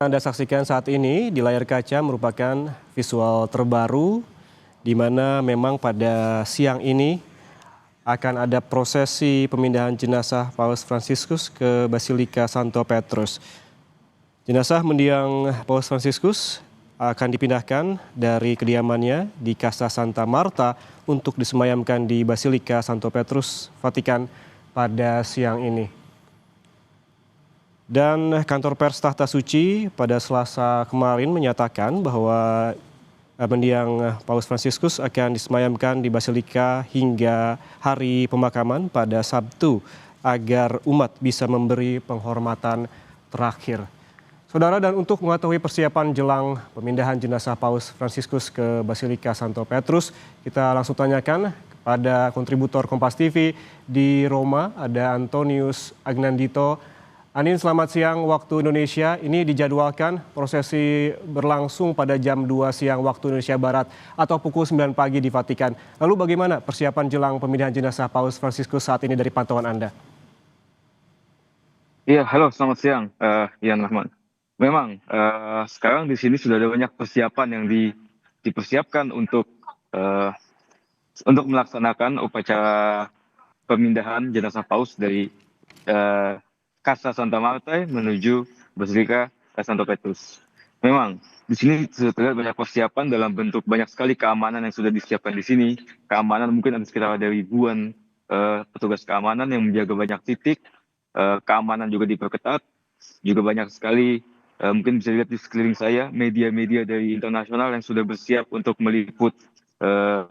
Anda saksikan saat ini di layar kaca merupakan visual terbaru di mana memang pada siang ini akan ada prosesi pemindahan jenazah Paus Fransiskus ke Basilika Santo Petrus. Jenazah mendiang Paus Fransiskus akan dipindahkan dari kediamannya di Casa Santa Marta untuk disemayamkan di Basilika Santo Petrus, Vatikan pada siang ini. Dan kantor pers Tahta Suci pada Selasa kemarin menyatakan bahwa mendiang Paus Fransiskus akan disemayamkan di Basilika hingga hari pemakaman pada Sabtu agar umat bisa memberi penghormatan terakhir. Saudara, dan untuk mengetahui persiapan jelang pemindahan jenazah Paus Fransiskus ke Basilika Santo Petrus, kita langsung tanyakan kepada kontributor Kompas TV di Roma, ada Antonius Agnandito. Anin, selamat siang waktu Indonesia. Ini dijadwalkan prosesi berlangsung pada jam 2 siang waktu Indonesia Barat atau pukul 9 pagi di Vatikan. Lalu bagaimana persiapan jelang pemindahan jenazah Paus Fransiskus saat ini dari pantauan Anda? Iya, halo, selamat siang, Ian Rahman. Memang sekarang di sini sudah ada banyak persiapan yang dipersiapkan untuk melaksanakan upacara pemindahan jenazah Paus dari eh, Casa Santa Marta menuju Basilika Santo Petrus. Memang di sini sudah terlihat banyak persiapan dalam bentuk banyak sekali keamanan yang sudah disiapkan di sini. Keamanan mungkin ada ribuan petugas keamanan yang menjaga banyak titik. Keamanan juga diperketat. Juga banyak sekali mungkin bisa dilihat di sekeliling saya media-media dari internasional yang sudah bersiap untuk eh,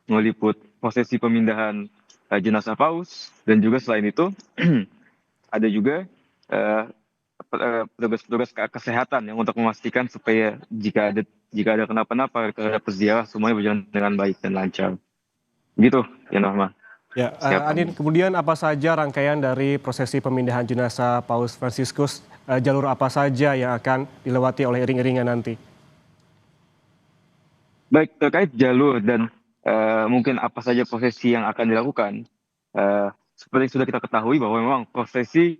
meliput prosesi pemindahan jenazah Paus, dan juga selain itu ada juga eh, petugas-petugas kesehatan yang untuk memastikan supaya jika ada kenapa-napa terhadap peziarah semuanya berjalan dengan baik dan lancar. Gitu, ya Norma. Ya, Siapan. Anin, kemudian apa saja rangkaian dari prosesi pemindahan jenazah Paus Fransiskus? Jalur apa saja yang akan dilewati oleh iring-iringan nanti? Baik, terkait jalur dan mungkin apa saja prosesi yang akan dilakukan, seperti yang sudah kita ketahui bahwa memang prosesi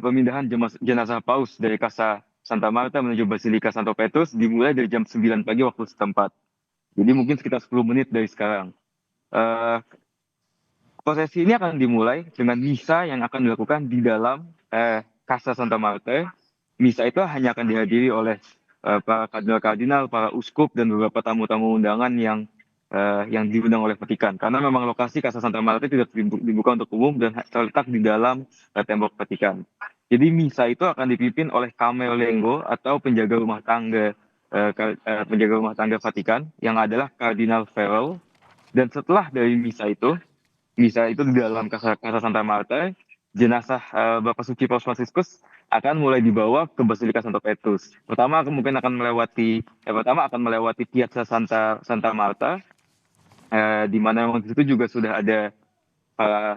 pemindahan jenazah Paus dari Casa Santa Marta menuju Basilika Santo Petrus dimulai dari jam 9 pagi waktu setempat. Jadi mungkin sekitar 10 menit dari sekarang. Eh, Prosesi ini akan dimulai dengan misa yang akan dilakukan di dalam Casa Santa Marta. Misa itu hanya akan dihadiri oleh para kardinal-kardinal, para uskup, dan beberapa tamu-tamu undangan yang diundang oleh Vatikan. Karena memang lokasi Casa Santa Marta tidak dibuka untuk umum dan terletak di dalam tembok Vatikan. Jadi misa itu akan dipimpin oleh Camerlengo atau penjaga rumah tangga Vatikan yang adalah Kardinal Farrell. Dan setelah dari misa itu di dalam Casa Santa Marta, jenazah Bapak Suci Paus Fransiskus akan mulai dibawa ke Basilika Santo Petrus. Pertama akan melewati Piazza Santa Marta, di mana memang di situ juga sudah ada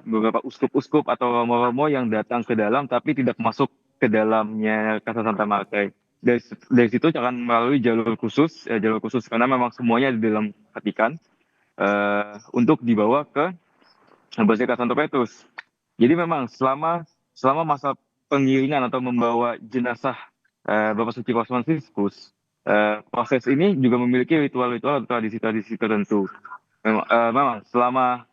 beberapa uskup-uskup atau romo-romo yang datang ke dalam tapi tidak masuk ke dalamnya Casa Santa Marta. Dari situ akan melalui jalur khusus karena memang semuanya di dalam Vatikan, untuk dibawa ke Basilika Santo Petrus. Jadi memang selama masa pengiringan atau membawa jenazah Bapak Suci Paus Fransiskus, proses ini juga memiliki ritual-ritual atau tradisi-tradisi tertentu. Memang selama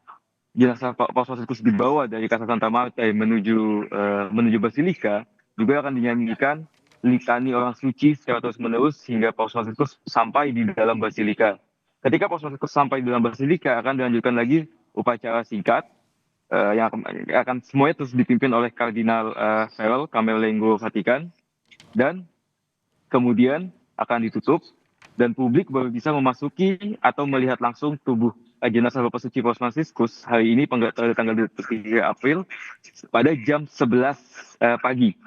jenazah Paus Fransiskus dibawa dari Casa Santa Marta menuju Basilika, juga akan dinyanyikan litani orang suci secara terus-menerus hingga Paus Fransiskus sampai di dalam Basilika. Ketika Paus Fransiskus sampai di dalam Basilika, akan dilanjutkan lagi upacara singkat yang akan semuanya terus dipimpin oleh Kardinal Farrell, Camerlengo Vatikan, dan kemudian akan ditutup dan publik baru bisa memasuki atau melihat langsung tubuh jenazah Bapak Suci Paus Fransiskus hari ini tanggal 23 April pada jam 11 pagi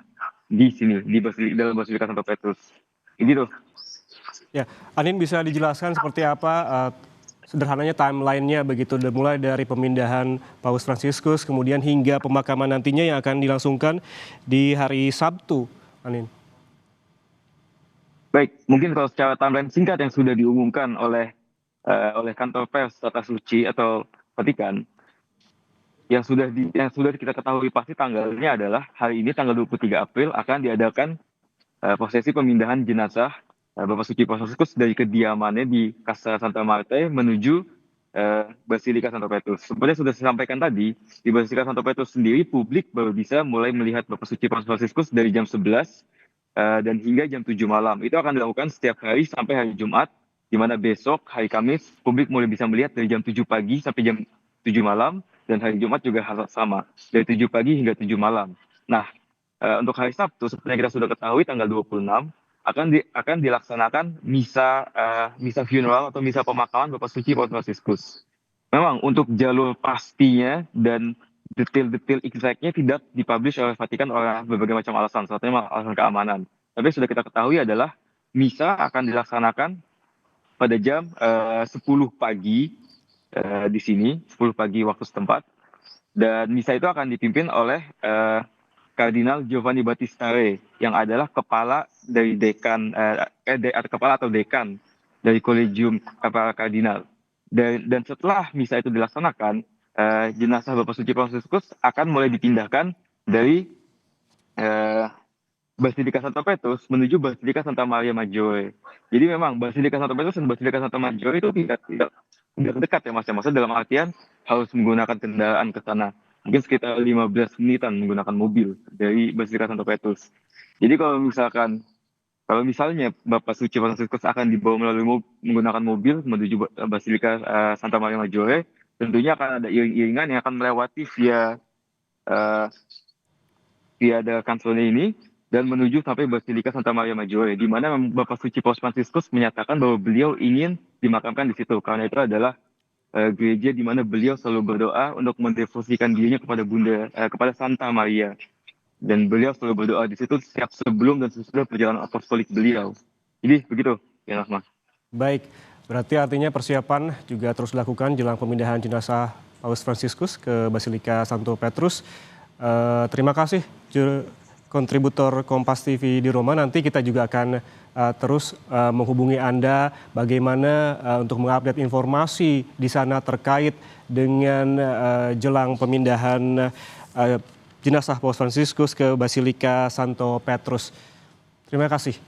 di sini dalam Basilika Santo Petrus. Ini tuh. Ya, Anin, bisa dijelaskan seperti apa sederhananya timeline-nya begitu, mulai dari pemindahan Paus Fransiskus kemudian hingga pemakaman nantinya yang akan dilangsungkan di hari Sabtu, Anin. Baik, mungkin kalau secara timeline singkat yang sudah diumumkan oleh kantor pers Tata Suci atau Vatikan, yang sudah kita ketahui pasti tanggalnya adalah hari ini tanggal 23 April akan diadakan prosesi pemindahan jenazah Bapak Suci Paus Fransiskus dari kediamannya di Casa Santa Marta menuju Basilika Santo Petrus. Seperti yang sudah saya sampaikan tadi, di Basilika Santo Petrus sendiri publik baru bisa mulai melihat Bapak Suci Paus Fransiskus dari jam 11 dan hingga jam 7 malam. Itu akan dilakukan setiap hari sampai hari Jumat, di mana besok hari Kamis publik mulai bisa melihat dari jam 7 pagi sampai jam 7 malam, dan hari Jumat juga hal sama, dari 7 pagi hingga 7 malam. Nah, untuk hari Sabtu, seperti yang kita sudah ketahui tanggal 26, akan dilaksanakan misa funeral atau misa pemakaman Bapak Suci Paus Fransiskus. Memang untuk jalur pastinya dan detail-detail exactnya tidak dipublish oleh Vatikan oleh berbagai macam alasan, salah satunya alasan keamanan. Tapi yang sudah kita ketahui adalah misa akan dilaksanakan pada jam 10 pagi di sini, 10 pagi waktu setempat. Dan misa itu akan dipimpin oleh Kardinal Giovanni Battista Re, yang adalah kepala dari kepala atau dekan dari Kolegium Kepala Kardinal. Dan setelah misa itu dilaksanakan, jenazah Bapak Suci Fransiskus akan mulai dipindahkan dari Basilika Santo Petrus menuju Basilika Santa Maria Maggiore. Jadi memang Basilika Santo Petrus dan Basilika Santa Maggiore itu tidak dekat ya Mas. Maksudnya dalam artian harus menggunakan kendaraan ke sana. Mungkin sekitar 15 menitan menggunakan mobil dari Basilika Santo Petrus. Jadi kalau misalnya Bapak Suci Fransiskus akan dibawa melalui menggunakan mobil menuju Basilika Santa Maria Maggiore, tentunya akan ada iring-iringan yang akan melewati via ada kanselnya ini dan menuju sampai Basilika Santa Maria Maggiore, di mana Bapak Suci Paus Fransiskus menyatakan bahwa beliau ingin dimakamkan di situ karena itu adalah gereja di mana beliau selalu berdoa untuk mendevosikan dirinya kepada Santa Maria, dan beliau selalu berdoa di situ setiap sebelum dan sesudah perjalanan apostolik beliau. Jadi begitu ya Mas. Baik, berarti artinya persiapan juga terus dilakukan jelang pemindahan jenazah Paus Fransiskus ke Basilika Santo Petrus. Terima kasih kontributor Kompas TV di Roma. Nanti kita juga akan terus menghubungi Anda bagaimana untuk mengupdate informasi di sana terkait dengan jelang pemindahan jenazah Paus Fransiskus ke Basilika Santo Petrus. Terima kasih.